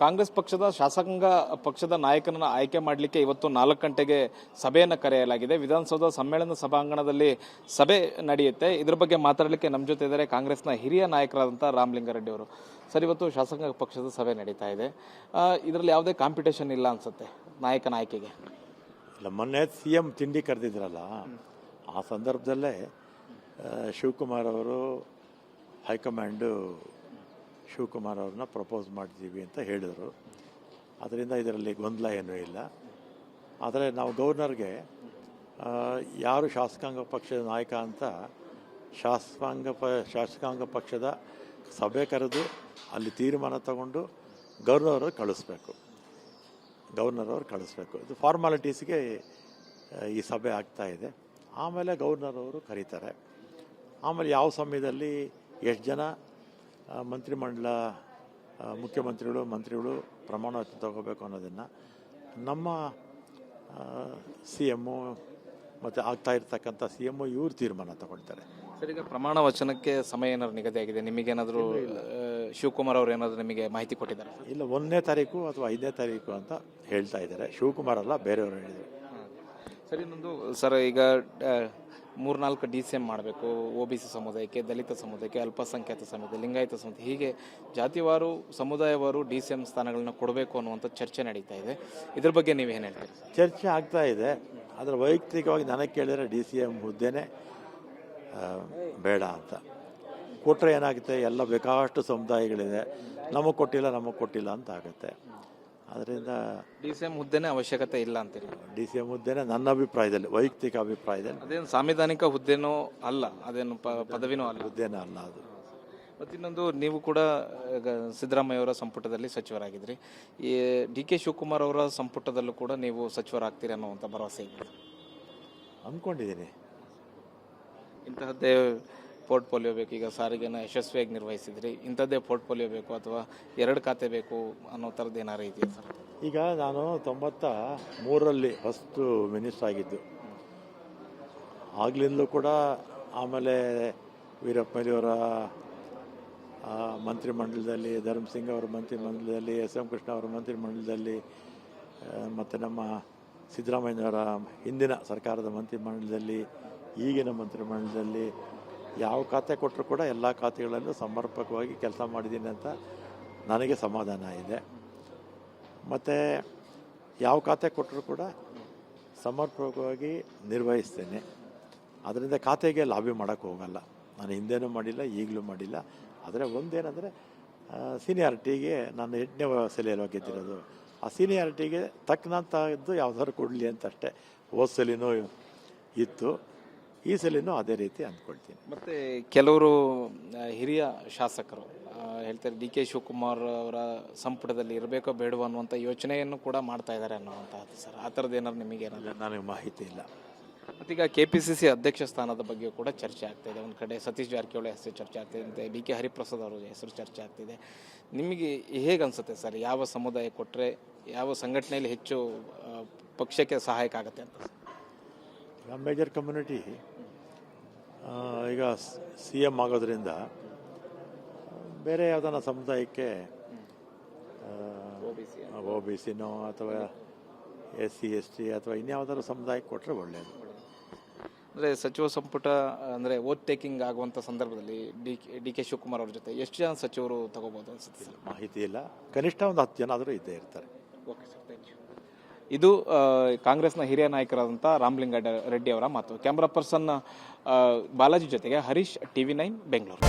ಕಾಂಗ್ರೆಸ್ ಪಕ್ಷದ ಶಾಸಕಾಂಗ ಪಕ್ಷದ ನಾಯಕನನ್ನು ಆಯ್ಕೆ ಮಾಡಲಿಕ್ಕೆ ಇವತ್ತು 4 ಗಂಟೆಗೆ ಸಭೆಯನ್ನು ಕರೆಯಲಾಗಿದೆ. ವಿಧಾನಸೌಧ ಸಮ್ಮೇಳನ ಸಭಾಂಗಣದಲ್ಲಿ ಸಭೆ ನಡೆಯುತ್ತೆ. ಇದರ ಬಗ್ಗೆ ಮಾತಾಡಲಿಕ್ಕೆ ನಮ್ಮ ಜೊತೆ ಇದ್ದಾರೆ ಕಾಂಗ್ರೆಸ್ನ ಹಿರಿಯ ನಾಯಕರಾದಂಥ ರಾಮಲಿಂಗಾರೆಡ್ಡಿ ಅವರು. ಸರ್, ಇವತ್ತು ಶಾಸಕಾಂಗ ಪಕ್ಷದ ಸಭೆ ನಡೀತಾ ಇದೆ. ಇದರಲ್ಲಿ ಯಾವುದೇ ಕಾಂಪಿಟೇಷನ್ ಇಲ್ಲ ಅನ್ಸುತ್ತೆ ನಾಯಕನ ಆಯ್ಕೆಗೆ. ಇಲ್ಲ, ಮೊನ್ನೆ CM ತಿಂಡಿ ಕರೆದಿದ್ರಲ್ಲ, ಆ ಸಂದರ್ಭದಲ್ಲೇ ಶಿವಕುಮಾರ್ ಅವರು ಹೈಕಮಾಂಡು ಶಿವಕುಮಾರ್ ಅವ್ರನ್ನ ಪ್ರಪೋಸ್ ಮಾಡ್ತೀವಿ ಅಂತ ಹೇಳಿದರು. ಅದರಿಂದ ಇದರಲ್ಲಿ ಗೊಂದಲ ಏನೂ ಇಲ್ಲ. ಆದರೆ ನಾವು ಗವರ್ನರ್ಗೆ ಯಾರು ಶಾಸಕಾಂಗ ಪಕ್ಷದ ನಾಯಕ ಅಂತ ಶಾಸಕಾಂಗ ಪಕ್ಷದ ಸಭೆ ಕರೆದು ಅಲ್ಲಿ ತೀರ್ಮಾನ ತಗೊಂಡು ಗವರ್ನರ್ ಅವ್ರು ಕಳಿಸ್ಬೇಕು. ಇದು ಫಾರ್ಮಾಲಿಟೀಸ್ಗೆ ಈ ಸಭೆ ಆಗ್ತಾ ಇದೆ. ಆಮೇಲೆ ಗವರ್ನರ್ ಅವರು ಕರೀತಾರೆ. ಆಮೇಲೆ ಯಾವ ಸಮಯದಲ್ಲಿ ಎಷ್ಟು ಜನ ಮಂತ್ರಿಮಂಡಲ ಮಂತ್ರಿಗಳು ಪ್ರಮಾಣ ವಚನ ತಗೋಬೇಕು ಅನ್ನೋದನ್ನು ನಮ್ಮ CM ಮತ್ತು ಆಗ್ತಾ ಇರ್ತಕ್ಕಂಥ CM ಇವರು ತೀರ್ಮಾನ ತಗೊಳ್ತಾರೆ. ಸರ್, ಈಗ ಪ್ರಮಾಣ ವಚನಕ್ಕೆ ಸಮಯ ಏನಾದ್ರು ನಿಗದಿಯಾಗಿದೆ? ನಿಮಗೇನಾದರೂ ಶಿವಕುಮಾರ್ ಅವರು ಏನಾದರೂ ನಿಮಗೆ ಮಾಹಿತಿ ಕೊಟ್ಟಿದ್ದಾರೆ? ಇಲ್ಲ, 1ನೇ ತಾರೀಕು ಅಥವಾ 5ನೇ ತಾರೀಕು ಅಂತ ಹೇಳ್ತಾ ಇದ್ದಾರೆ. ಶಿವಕುಮಾರ್ ಅಲ್ಲ, ಬೇರೆಯವರು ಹೇಳಿದರು. ಸರ್, ಇನ್ನೊಂದು ಸರ್, ಈಗ 3-4 DCM ಮಾಡಬೇಕು. OBC ಸಮುದಾಯಕ್ಕೆ, ದಲಿತ ಸಮುದಾಯಕ್ಕೆ, ಅಲ್ಪಸಂಖ್ಯಾತ ಸಮುದಾಯ, ಲಿಂಗಾಯತ ಸಮುದಾಯ, ಹೀಗೆ ಜಾತಿವಾರು ಸಮುದಾಯವಾರು DCM ಸ್ಥಾನಗಳನ್ನ ಕೊಡಬೇಕು ಅನ್ನುವಂಥ ಚರ್ಚೆ ನಡೀತಾ ಇದೆ. ಇದ್ರ ಬಗ್ಗೆ ನೀವೇನು ಹೇಳ್ತೀರಿ? ಚರ್ಚೆ ಆಗ್ತಾ ಇದೆ. ಆದರೆ ವೈಯಕ್ತಿಕವಾಗಿ ನನಗೆ ಕೇಳಿದರೆ DCM ಹುದ್ದೆನೇ ಬೇಡ ಅಂತ. ಕೊಟ್ಟರೆ ಏನಾಗುತ್ತೆ, ಎಲ್ಲ ಬೇಕಾಷ್ಟು ಸಮುದಾಯಗಳಿದೆ, ನಮಗೆ ಕೊಟ್ಟಿಲ್ಲ ಅಂತ ಆಗುತ್ತೆ. ಅದರಿಂದ DCM ಹುದ್ದೆನೇ ಅವಶ್ಯಕತೆ ಇಲ್ಲ ಅಂತೀರಿ? DCM ಹುದ್ದೆನೇ ನನ್ನ ಅಭಿಪ್ರಾಯದಲ್ಲಿ, ವೈಯಕ್ತಿಕ ಅಭಿಪ್ರಾಯದಲ್ಲಿ. ಅದೇನು ಸಾಂವಿಧಾನಿಕ ಹುದ್ದೆನೂ ಅಲ್ಲ, ಅದೇನು ಪದವಿನೂ ಅಲ್ಲ, ಹುದ್ದೆನೇ ಅಲ್ಲ ಅದು. ಮತ್ತು ಇನ್ನೊಂದು, ನೀವು ಕೂಡ ಸಿದ್ದರಾಮಯ್ಯ ಅವರ ಸಂಪುಟದಲ್ಲಿ ಸಚಿವರಾಗಿದ್ರಿ. ಈ DK ಶಿವಕುಮಾರ್ ಅವರ ಸಂಪುಟದಲ್ಲೂ ಕೂಡ ನೀವು ಸಚಿವರಾಗ್ತೀರಿ ಅನ್ನುವಂಥ ಭರವಸೆ ಇದೆ? ಅಂದ್ಕೊಂಡಿದ್ದೀನಿ. ಇಂತಹದ್ದೇ ಪೋರ್ಟ್ಫೋಲಿಯೋ ಬೇಕು. ಈಗ ಸಾರಿಗೆನ ಯಶಸ್ವಿಯಾಗಿ ನಿರ್ವಹಿಸಿದ್ರಿ, ಇಂಥದ್ದೇ ಪೋರ್ಟ್ಫೋಲಿಯೋ ಬೇಕು ಅಥವಾ 2 ಖಾತೆ ಬೇಕು ಅನ್ನೋ ಥರದ್ದು ಏನಾರು ಇದೆಯಾ ಸರ್? ಈಗ ನಾನು 93ರಲ್ಲಿ ಫಸ್ಟು ಮಿನಿಸ್ಟರ್ ಆಗಿದ್ದು. ಆಗ್ಲಿಂದಲೂ ಕೂಡ, ಆಮೇಲೆ ವೀರಪ್ಪ ಮೊಯ್ಲಿಯವರ ಮಂತ್ರಿಮಂಡಲದಲ್ಲಿ, ಧರ್ಮಸಿಂಗ್ ಅವರ ಮಂತ್ರಿಮಂಡಲದಲ್ಲಿ, SM ಕೃಷ್ಣ ಅವರ ಮಂತ್ರಿಮಂಡಲದಲ್ಲಿ, ಮತ್ತು ನಮ್ಮ ಸಿದ್ದರಾಮಯ್ಯನವರ ಹಿಂದಿನ ಸರ್ಕಾರದ ಮಂತ್ರಿಮಂಡಲದಲ್ಲಿ, ಈಗಿನ ಮಂತ್ರಿಮಂಡಲದಲ್ಲಿ ಯಾವ ಖಾತೆ ಕೊಟ್ಟರು ಕೂಡ ಎಲ್ಲ ಖಾತೆಗಳಲ್ಲೂ ಸಮರ್ಪಕವಾಗಿ ಕೆಲಸ ಮಾಡಿದ್ದೀನಿ ಅಂತ ನನಗೆ ಸಮಾಧಾನ ಇದೆ. ಮತ್ತು ಯಾವ ಖಾತೆ ಕೊಟ್ಟರು ಕೂಡ ಸಮರ್ಪಕವಾಗಿ ನಿರ್ವಹಿಸ್ತೇನೆ. ಅದರಿಂದ ಖಾತೆಗೆ ಲಾಬಿ ಮಾಡೋಕ್ಕೆ ಹೋಗಲ್ಲ. ನಾನು ಹಿಂದೆನೂ ಮಾಡಿಲ್ಲ, ಈಗಲೂ ಮಾಡಿಲ್ಲ. ಆದರೆ ಒಂದೇನೆಂದರೆ, ಸೀನಿಯಾರಿಟಿಗೆ ನಾನು 8ನೇ ವಯಸ್ಸಲ್ಲಿ ಗೆದ್ದಿರೋದು. ಆ ಸೀನಿಯಾರಿಟಿಗೆ ತಕ್ಕನಂಥದ್ದು ಯಾವ್ದಾದ್ರು ಕೊಡಲಿ ಅಂತ ಅಷ್ಟೇ. ಹೋದ ಸಲಿನೂ ಇತ್ತು, ಈ ಸಲಿನೂ ಅದೇ ರೀತಿ ಅಂದ್ಕೊಳ್ತೀನಿ. ಮತ್ತು ಕೆಲವರು ಹಿರಿಯ ಶಾಸಕರು ಹೇಳ್ತಾರೆ DK ಶಿವಕುಮಾರ್ ಅವರ ಸಂಪುಟದಲ್ಲಿ ಇರಬೇಕೋ ಬೇಡವೋ ಅನ್ನುವಂಥ ಯೋಚನೆಯನ್ನು ಕೂಡ ಮಾಡ್ತಾ ಇದ್ದಾರೆ ಅನ್ನುವಂಥದ್ದು ಸರ್. ಆ ಥರದ್ದು ಏನಾದ್ರು ನಿಮಗೇನಾದ್ರು? ನನಗೆ ಮಾಹಿತಿ ಇಲ್ಲ. ಮತ್ತೀಗ KPCC ಅಧ್ಯಕ್ಷ ಸ್ಥಾನದ ಬಗ್ಗೆ ಕೂಡ ಚರ್ಚೆ ಆಗ್ತಾಯಿದೆ. ಒಂದು ಕಡೆ ಸತೀಶ್ ಜಾರಕಿಹೊಳಿ ಹೆಸರು ಚರ್ಚೆ ಆಗ್ತಿದೆ, BK ಹರಿಪ್ರಸಾದ್ ಅವರ ಹೆಸರು ಚರ್ಚೆ ಆಗ್ತಿದೆ. ನಿಮಗೆ ಹೇಗೆ ಅನಿಸುತ್ತೆ ಸರ್, ಯಾವ ಸಮುದಾಯ ಕೊಟ್ಟರೆ, ಯಾವ ಸಂಘಟನೆಯಲ್ಲಿ ಹೆಚ್ಚು ಪಕ್ಷಕ್ಕೆ ಸಹಾಯಕ ಆಗುತ್ತೆ ಅಂತ? ಮೇಜರ್ ಕಮ್ಯುನಿಟಿ ಈಗ CM ಆಗೋದ್ರಿಂದ ಬೇರೆ ಯಾವುದನ್ನ ಸಮುದಾಯಕ್ಕೆ OBCನೋ ಅಥವಾ SC ST ಅಥವಾ ಇನ್ಯಾವುದಾದ್ರು ಸಮುದಾಯಕ್ಕೆ ಕೊಟ್ಟರೆ ಒಳ್ಳೆಯದು. ಅಂದರೆ ಸಚಿವ ಸಂಪುಟ ಅಂದರೆ ಓಟ್ ಟೇಕಿಂಗ್ ಆಗುವಂಥ ಸಂದರ್ಭದಲ್ಲಿ DK ಶಿವಕುಮಾರ್ ಅವ್ರ ಜೊತೆ ಎಷ್ಟು ಜನ ಸಚಿವರು ತಗೋಬೋದು ಅನ್ಸುತ್ತೆ ಸರ್? ಮಾಹಿತಿ ಇಲ್ಲ. ಕನಿಷ್ಠ ಒಂದು 10 ಜನ ಆದರೂ ಇದ್ದೇ ಇರ್ತಾರೆ. Okay sir, thank you. ಇದು ಕಾಂಗ್ರೆಸ್ನ ಹಿರಿಯ ನಾಯಕರಾದಂಥ ರಾಮಲಿಂಗಾರೆಡ್ಡಿ ಅವರ ಮಾತು. ಕ್ಯಾಮ್ರಾ ಪರ್ಸನ್ ಬಾಲಾಜಿ ಜೊತೆಗೆ ಹರೀಶ್, TV9 ಬೆಂಗಳೂರು.